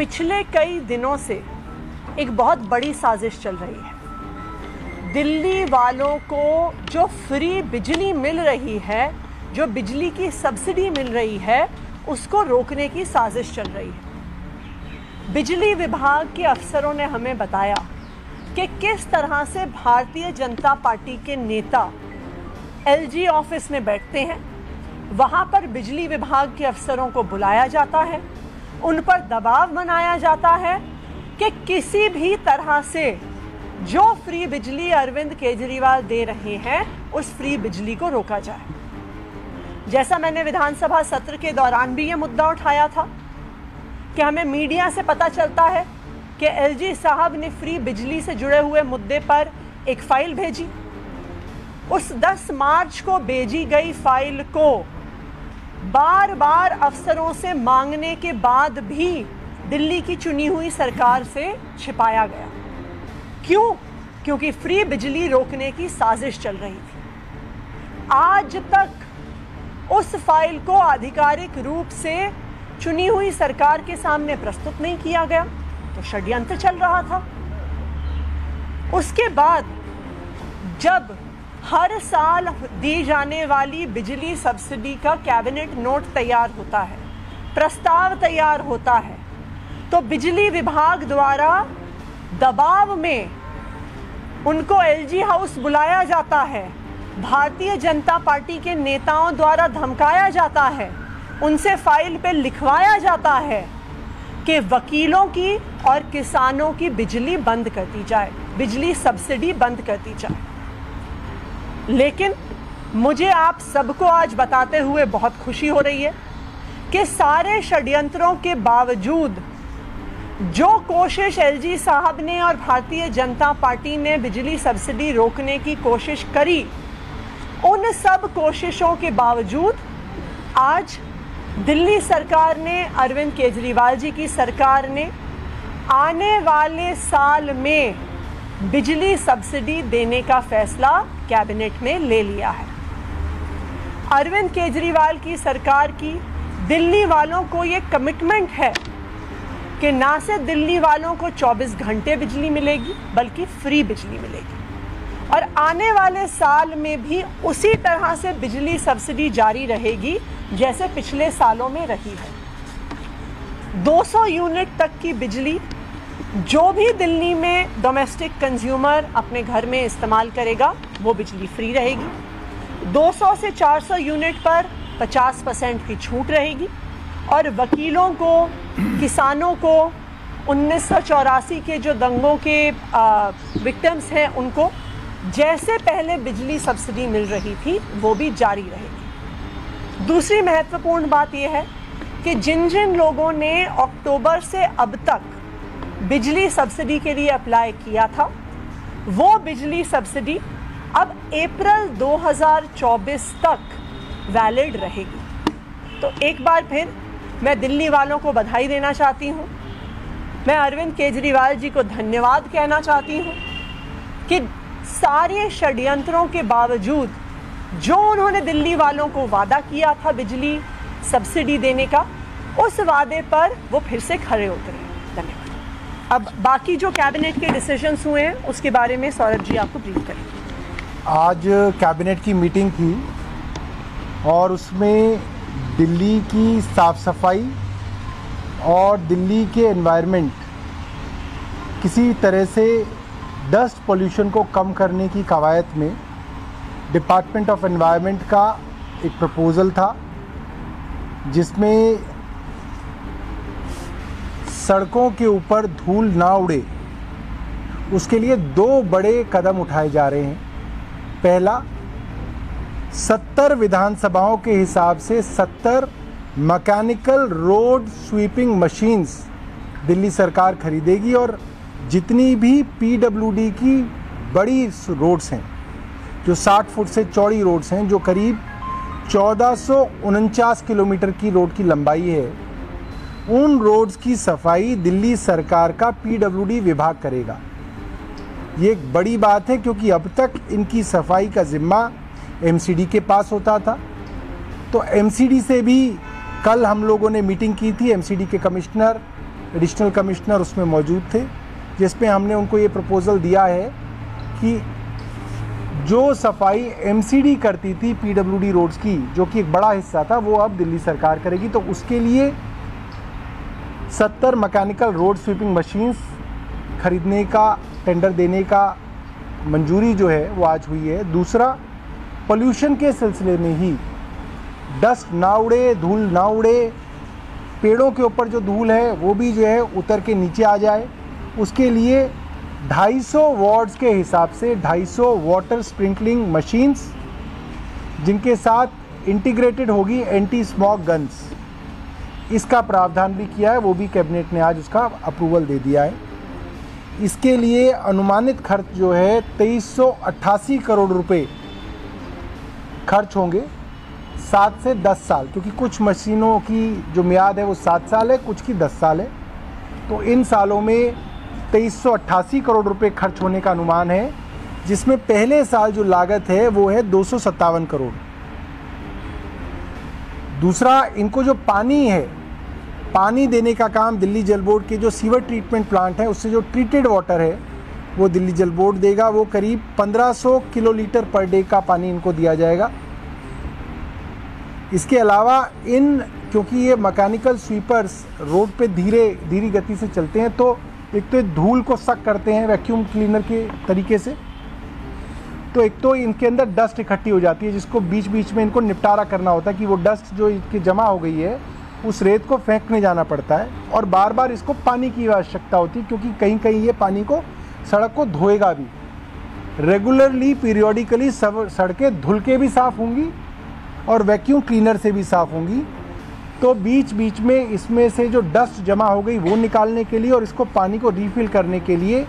पिछले कई दिनों से एक बहुत बड़ी साजिश चल रही है। दिल्ली वालों को जो फ्री बिजली मिल रही है, जो बिजली की सब्सिडी मिल रही है, उसको रोकने की साजिश चल रही है। बिजली विभाग के अफसरों ने हमें बताया कि किस तरह से भारतीय जनता पार्टी के नेता एलजी ऑफिस में बैठते हैं, वहाँ पर बिजली विभाग के अफसरों को बुलाया जाता है, उन पर दबाव बनाया जाता है कि किसी भी तरह से जो फ्री बिजली अरविंद केजरीवाल दे रहे हैं उस फ्री बिजली को रोका जाए। जैसा मैंने विधानसभा सत्र के दौरान भी ये मुद्दा उठाया था कि हमें मीडिया से पता चलता है कि एलजी साहब ने फ्री बिजली से जुड़े हुए मुद्दे पर एक फाइल भेजी। उस 10 मार्च को भेजी गई फाइल को बार बार अफसरों से मांगने के बाद भी दिल्ली की चुनी हुई सरकार से छिपाया गया। क्यों? क्योंकि फ्री बिजली रोकने की साजिश चल रही थी। आज तक उस फाइल को आधिकारिक रूप से चुनी हुई सरकार के सामने प्रस्तुत नहीं किया गया, तो षड्यंत्र चल रहा था। उसके बाद जब हर साल दी जाने वाली बिजली सब्सिडी का कैबिनेट नोट तैयार होता है, प्रस्ताव तैयार होता है, तो बिजली विभाग द्वारा दबाव में उनको एलजी हाउस बुलाया जाता है, भारतीय जनता पार्टी के नेताओं द्वारा धमकाया जाता है, उनसे फाइल पे लिखवाया जाता है कि वकीलों की और किसानों की बिजली बंद कर दी जाए, बिजली सब्सिडी बंद कर दी जाए। लेकिन मुझे आप सबको आज बताते हुए बहुत खुशी हो रही है कि सारे षड्यंत्रों के बावजूद जो कोशिश एलजी साहब ने और भारतीय जनता पार्टी ने बिजली सब्सिडी रोकने की कोशिश करी, उन सब कोशिशों के बावजूद आज दिल्ली सरकार ने, अरविंद केजरीवाल जी की सरकार ने आने वाले साल में बिजली सब्सिडी देने का फैसला कैबिनेट में ले लिया है। अरविंद केजरीवाल की सरकार की दिल्ली वालों को ये कमिटमेंट है कि ना सिर्फ दिल्ली वालों को 24 घंटे बिजली मिलेगी बल्कि फ्री बिजली मिलेगी, और आने वाले साल में भी उसी तरह से बिजली सब्सिडी जारी रहेगी जैसे पिछले सालों में रही है। 200 यूनिट तक की बिजली जो भी दिल्ली में डोमेस्टिक कंज्यूमर अपने घर में इस्तेमाल करेगा वो बिजली फ्री रहेगी। 200 से 400 यूनिट पर 50% की छूट रहेगी, और वकीलों को, किसानों को, 1984 के जो दंगों के विक्टिम्स हैं उनको जैसे पहले बिजली सब्सिडी मिल रही थी वो भी जारी रहेगी। दूसरी महत्वपूर्ण बात यह है कि जिन जिन लोगों ने अक्टूबर से अब तक बिजली सब्सिडी के लिए अप्लाई किया था, वो बिजली सब्सिडी अब अप्रैल 2024 तक वैलिड रहेगी। तो एक बार फिर मैं दिल्ली वालों को बधाई देना चाहती हूँ। मैं अरविंद केजरीवाल जी को धन्यवाद कहना चाहती हूँ कि सारे षड्यंत्रों के बावजूद जो उन्होंने दिल्ली वालों को वादा किया था बिजली सब्सिडी देने का, उस वादे पर वो फिर से खरे उतरे। धन्यवाद। अब बाकी जो कैबिनेट के डिसीजंस हुए हैं उसके बारे में सौरभ जी आपको ब्रीफ करेंगे। आज कैबिनेट की मीटिंग थी और उसमें दिल्ली की साफ़ सफाई और दिल्ली के एनवायरनमेंट, किसी तरह से डस्ट पोल्यूशन को कम करने की कवायद में डिपार्टमेंट ऑफ एनवायरनमेंट का एक प्रपोज़ल था, जिसमें सड़कों के ऊपर धूल ना उड़े उसके लिए 2 बड़े कदम उठाए जा रहे हैं। पहला, 70 विधानसभाओं के हिसाब से 70 mechanical road sweeping machines Delhi सरकार खरीदेगी, और जितनी भी पीडब्ल्यूडी की बड़ी रोड्स हैं, जो 60 फुट से चौड़ी रोड्स हैं, जो करीब 1449 किलोमीटर की रोड की लंबाई है, उन रोड्स की सफाई दिल्ली सरकार का पीडब्ल्यूडी विभाग करेगा। ये एक बड़ी बात है क्योंकि अब तक इनकी सफाई का जिम्मा एमसीडी के पास होता था। तो एमसीडी से भी कल हम लोगों ने मीटिंग की थी, एमसीडी के कमिश्नर एडिशनल कमिश्नर उसमें मौजूद थे, जिसमें हमने उनको ये प्रपोज़ल दिया है कि जो सफाई एमसीडी करती थी पीडब्ल्यूडी रोड्स की, जो कि एक बड़ा हिस्सा था, वो अब दिल्ली सरकार करेगी। तो उसके लिए 70 मैकेनिकल रोड स्वीपिंग मशीन्स खरीदने का टेंडर देने का मंजूरी जो है वो आज हुई है। दूसरा, पोल्यूशन के सिलसिले में ही डस्ट ना उड़े, धूल ना उड़े, पेड़ों के ऊपर जो धूल है वो भी जो है उतर के नीचे आ जाए, उसके लिए 250 वार्ड्स के हिसाब से 250 वाटर स्प्रिंकलिंग मशीन्स, जिनके साथ इंटीग्रेटेड होगी एंटी स्मॉग गन्स, इसका प्रावधान भी किया है। वो भी कैबिनेट ने आज उसका अप्रूवल दे दिया है। इसके लिए अनुमानित खर्च जो है 2388 करोड़ रुपए खर्च होंगे 7 से 10 साल, क्योंकि कुछ मशीनों की जो मियाद है वो 7 साल है, कुछ की 10 साल है। तो इन सालों में 2388 करोड़ रुपए खर्च होने का अनुमान है, जिसमें पहले साल जो लागत है वो है 257 करोड़। दूसरा, इनको जो पानी है, पानी देने का काम दिल्ली जल बोर्ड के जो सीवर ट्रीटमेंट प्लांट है उससे जो ट्रीटेड वाटर है वो दिल्ली जल बोर्ड देगा। वो करीब 1500 किलोलीटर पर डे का पानी इनको दिया जाएगा। इसके अलावा क्योंकि ये मैकेनिकल स्वीपर्स रोड पे धीरे गति से चलते हैं, तो एक तो धूल को सक करते हैं वैक्यूम क्लीनर के तरीके से, तो एक तो इनके अंदर डस्ट इकट्ठी हो जाती है, जिसको बीच बीच में इनको निपटारा करना होता है कि वो डस्ट जो इनकी जमा हो गई है उस रेत को फेंकने जाना पड़ता है, और बार बार इसको पानी की आवश्यकता होती है, क्योंकि कहीं कहीं ये पानी को, सड़क को धोएगा भी। रेगुलरली पीरियोडिकली सड़कें धुल के भी साफ़ होंगी और वैक्यूम क्लीनर से भी साफ़ होंगी। तो बीच बीच में इसमें से जो डस्ट जमा हो गई वो निकालने के लिए और इसको पानी को रीफिल करने के लिए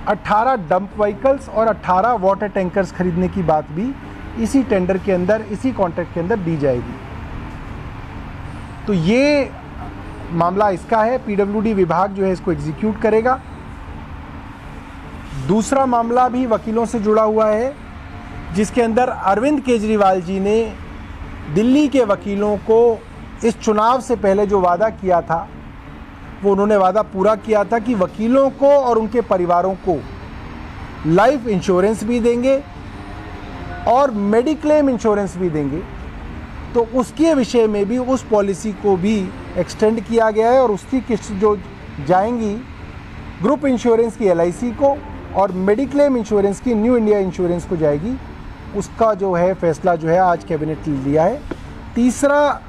18 डंप व्हीकल्स और 18 वाटर टैंकर्स खरीदने की बात भी इसी टेंडर के अंदर, इसी कॉन्ट्रैक्ट के अंदर दी जाएगी। तो ये मामला इसका है, पीडब्ल्यूडी विभाग जो है इसको एग्जीक्यूट करेगा। दूसरा मामला भी वकीलों से जुड़ा हुआ है, जिसके अंदर अरविंद केजरीवाल जी ने दिल्ली के वकीलों को इस चुनाव से पहले जो वादा किया था, वो उन्होंने वादा पूरा किया था कि वकीलों को और उनके परिवारों को लाइफ इंश्योरेंस भी देंगे और मेडिक्लेम इंश्योरेंस भी देंगे। तो उसके विषय में भी उस पॉलिसी को भी एक्सटेंड किया गया है, और उसकी किस्त जो जाएंगी ग्रुप इंश्योरेंस की LIC को और मेडिक्लेम इंश्योरेंस की न्यू इंडिया इंश्योरेंस को जाएगी। उसका जो है फैसला जो है आज कैबिनेट ने लिया है। तीसरा